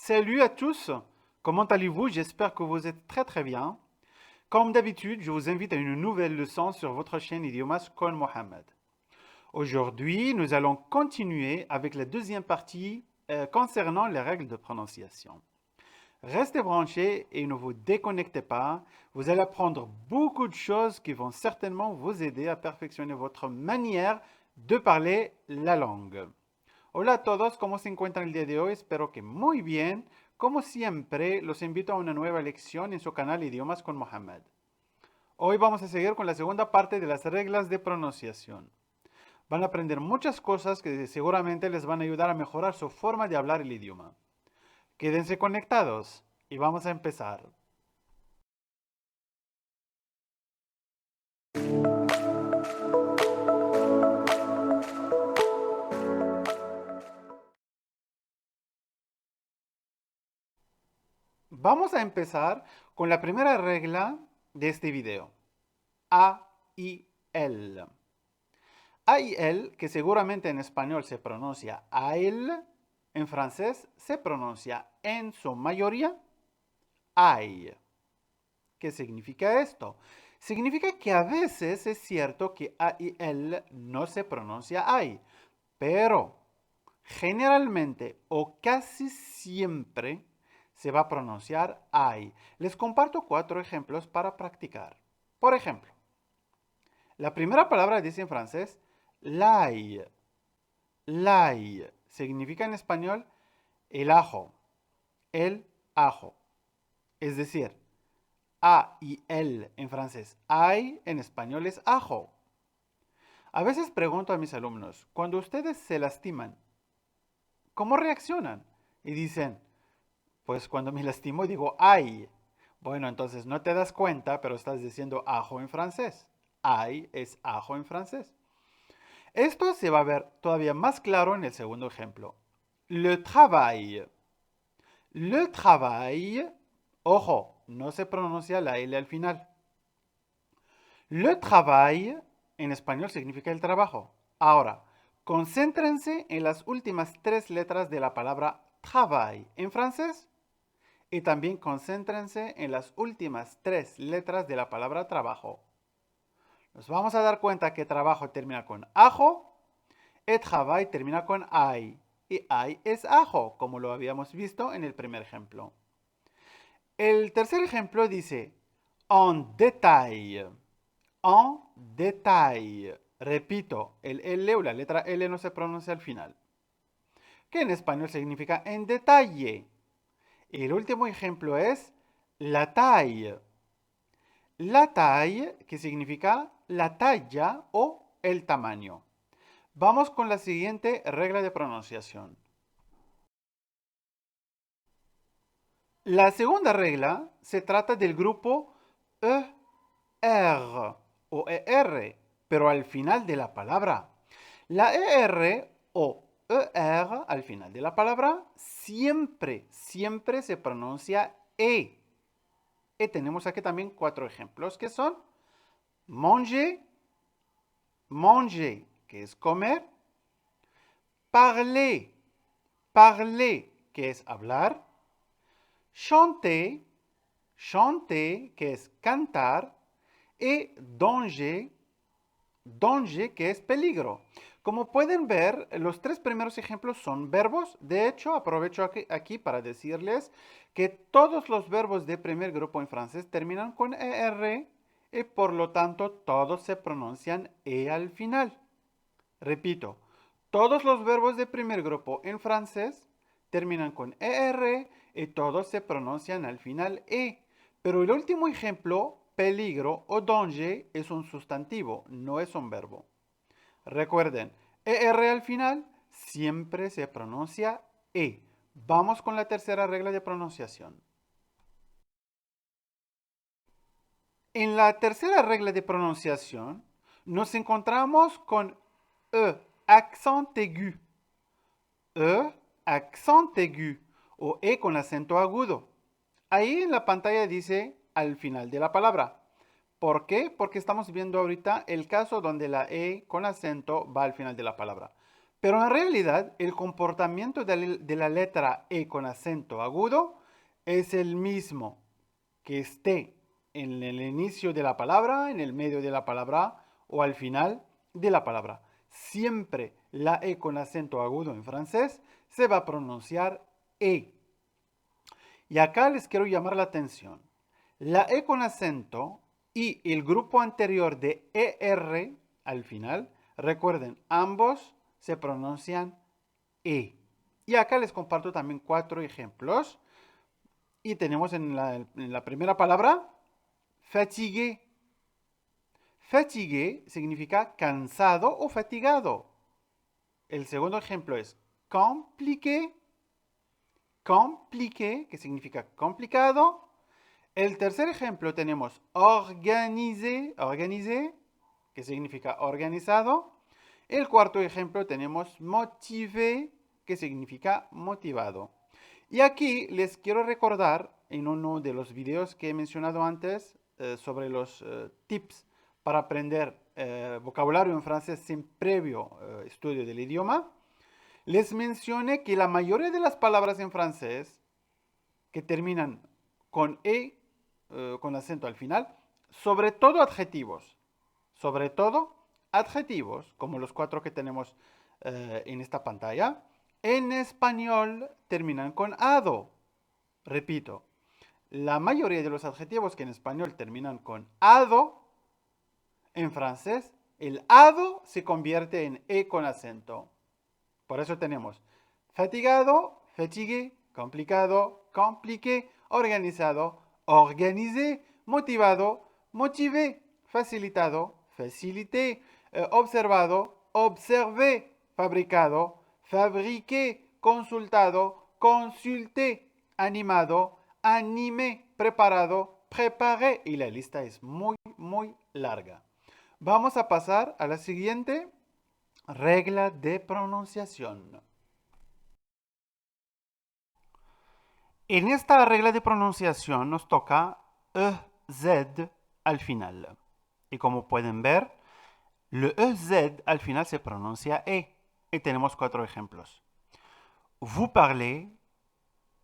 Salut à tous, comment allez-vous? J'espère que vous êtes très bien. Comme d'habitude, je vous invite à une nouvelle leçon sur votre chaîne Idiomas con Mohamed. Aujourd'hui, nous allons continuer avec la deuxième partie concernant les règles de prononciation. Restez branchés et ne vous déconnectez pas. Vous allez apprendre beaucoup de choses qui vont certainement vous aider à perfectionner votre manière de parler la langue. Hola a todos, ¿cómo se encuentran el día de hoy? Espero que muy bien. Como siempre, los invito a una nueva lección en su canal Idiomas con Mohamed. Hoy vamos a seguir con la segunda parte de las reglas de pronunciación. Van a aprender muchas cosas que seguramente les van a ayudar a mejorar su forma de hablar el idioma. Quédense conectados y vamos a empezar. Vamos a empezar con la primera regla de este video. A, I, L. A y el, que seguramente en español se pronuncia a él, en francés se pronuncia en su mayoría ay. ¿Qué significa esto? Significa que a veces es cierto que a y el no se pronuncia ay, pero generalmente o casi siempre se va a pronunciar ay. Les comparto 4 ejemplos para practicar. Por ejemplo, la primera palabra dice en francés l'ail. L'ail significa en español el ajo, el ajo. Es decir, a y el en francés, ay en español es ajo. A veces pregunto a mis alumnos, cuando ustedes se lastiman, ¿cómo reaccionan? Y dicen, pues cuando me lastimo digo ay. Bueno, entonces no te das cuenta, pero estás diciendo ajo en francés. Ay es ajo en francés. Esto se va a ver todavía más claro en el segundo ejemplo. Le travail. Le travail, ojo, no se pronuncia la L al final. Le travail en español significa el trabajo. Ahora, concéntrense en las últimas 3 letras de la palabra travail en francés y también concéntrense en las últimas 3 letras de la palabra trabajo. Nos vamos a dar cuenta que trabajo termina con ajo y travail termina con ay. Y ay es ajo, como lo habíamos visto en el primer ejemplo. El tercer ejemplo dice en détail. En détail. Repito, el L o la letra L no se pronuncia al final. Que en español significa en detalle. El último ejemplo es la taille. La taille, que significa la talla o el tamaño. Vamos con la siguiente regla de pronunciación. La segunda regla se trata del grupo ER o ER, pero al final de la palabra. La ER o ER al final de la palabra siempre se pronuncia E. Y tenemos aquí también 4 ejemplos que son manger, manger, que es comer, parler, parler, que es hablar, chanter, chanter, que es cantar, y danger, danger, que es peligro. Como pueden ver, los 3 primeros ejemplos son verbos. De hecho, aprovecho aquí para decirles que todos los verbos de primer grupo en francés terminan con ER y por lo tanto todos se pronuncian E al final. Repito, todos los verbos de primer grupo en francés terminan con ER y todos se pronuncian al final E. Pero el último ejemplo, peligro o danger, es un sustantivo, no es un verbo. Recuerden, ER al final siempre se pronuncia E. Vamos con la tercera regla de pronunciación. En la tercera regla de pronunciación nos encontramos con E, accent aigu. E, accent aigu o E con acento agudo. Ahí en la pantalla dice al final de la palabra. ¿Por qué? Porque estamos viendo ahorita el caso donde la E con acento va al final de la palabra. Pero en realidad el comportamiento de la letra E con acento agudo es el mismo que esté en el inicio de la palabra, en el medio de la palabra o al final de la palabra. Siempre la E con acento agudo en francés se va a pronunciar E. Y acá les quiero llamar la atención. La E con acento y el grupo anterior de ER al final, recuerden, ambos se pronuncian E. Y acá les comparto también 4 ejemplos. Y tenemos en la primera palabra, fatigué. Fatigué significa cansado o fatigado. El segundo ejemplo es compliqué. Compliqué, que significa complicado. El tercer ejemplo tenemos organisé, organisé, que significa organizado. El cuarto ejemplo tenemos motivé, que significa motivado. Y aquí les quiero recordar en uno de los videos que he mencionado antes sobre los tips para aprender vocabulario en francés sin previo estudio del idioma. Les mencioné que la mayoría de las palabras en francés que terminan con E, con acento al final, sobre todo adjetivos, como los 4 que tenemos en esta pantalla, en español terminan con ado. Repito, la mayoría de los adjetivos que en español terminan con ado, en francés, el ado se convierte en E con acento. Por eso tenemos fatigado, fatigué, complicado, compliqué, organizado, organisé, motivado, motivé, facilitado, facilité, observado, observé, fabricado, fabriqué, consultado, consulté, animado, animé, preparado, preparé. Y la lista es muy, muy larga. Vamos a pasar a la siguiente regla de pronunciación. En esta regla de pronunciación nos toca EZ al final. Y como pueden ver, el EZ al final se pronuncia E. Y tenemos 4 ejemplos. Vous parlez,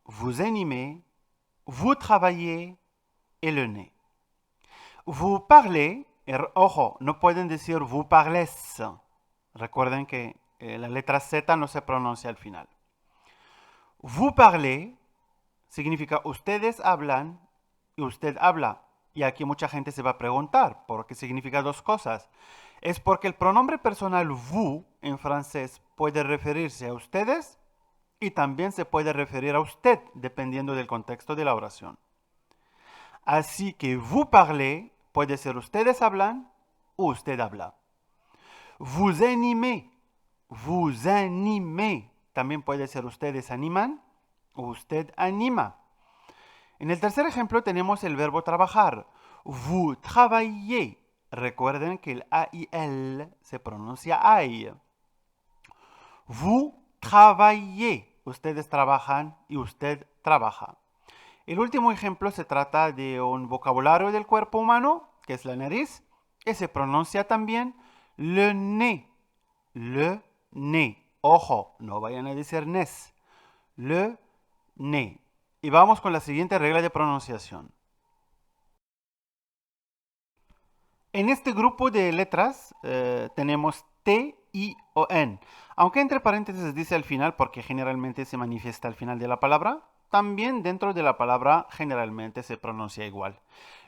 vous animez, vous travaillez et le nez. Vous parlez, ojo, no pueden decir vous parlez. Recuerden que la letra Z no se pronuncia al final. Vous parlez significa ustedes hablan y usted habla. Y aquí mucha gente se va a preguntar, ¿por qué significa 2 cosas? Es porque el pronombre personal vous en francés puede referirse a ustedes y también se puede referir a usted, dependiendo del contexto de la oración. Así que vous parlez puede ser ustedes hablan o usted habla. Vous animez, vous animez. También puede ser ustedes animan o usted anima. En el tercer ejemplo tenemos el verbo trabajar. Vous travaillez. Recuerden que el A y L se pronuncia AI. Vous travaillez. Ustedes trabajan y usted trabaja. El último ejemplo se trata de un vocabulario del cuerpo humano, que es la nariz, que se pronuncia también le nez. Le nez. Ojo, no vayan a decir nes. Le nez. Y vamos con la siguiente regla de pronunciación. En este grupo de letras tenemos T, I o N. Aunque entre paréntesis dice al final porque generalmente se manifiesta al final de la palabra, también dentro de la palabra generalmente se pronuncia igual.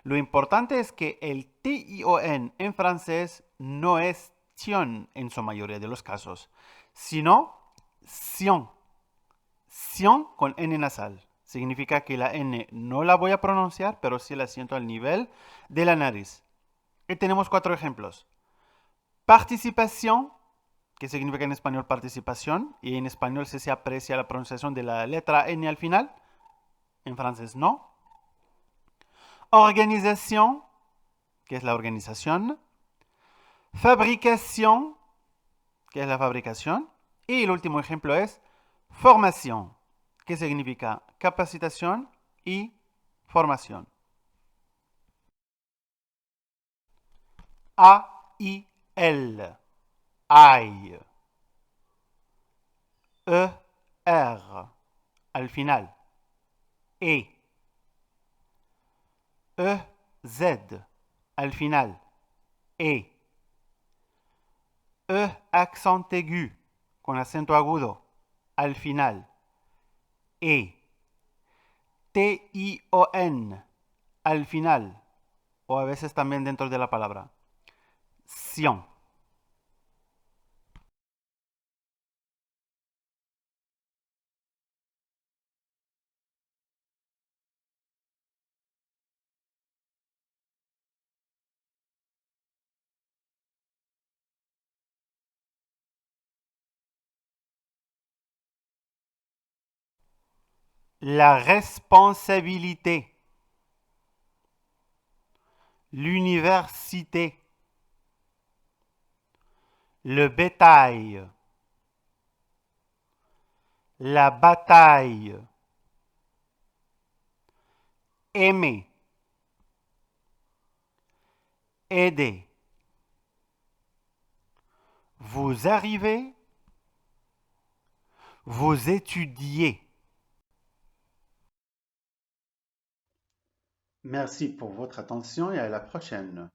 Lo importante es que el T, I o N en francés no es tion en su mayoría de los casos, sino sion. Sion con N nasal. Significa que la N no la voy a pronunciar, pero sí la siento al nivel de la nariz. Y tenemos 4 ejemplos. Participación, que significa en español participación, y en español se aprecia la pronunciación de la letra N al final, en francés no. Organización, que es la organización. Fabricación, que es la fabricación. Y el último ejemplo es formación, que significa capacitación y formación. A, I, L. I. E-R al final. E. E-Z al final. E. E accent aigu con acento agudo al final. E. T-I-O-N al final. O a veces también dentro de la palabra. Sion. La responsabilité. L'université. Le bétail. La bataille. Aimer. Aider. Vous arrivez. Vous étudiez. Merci pour votre attention et à la prochaine.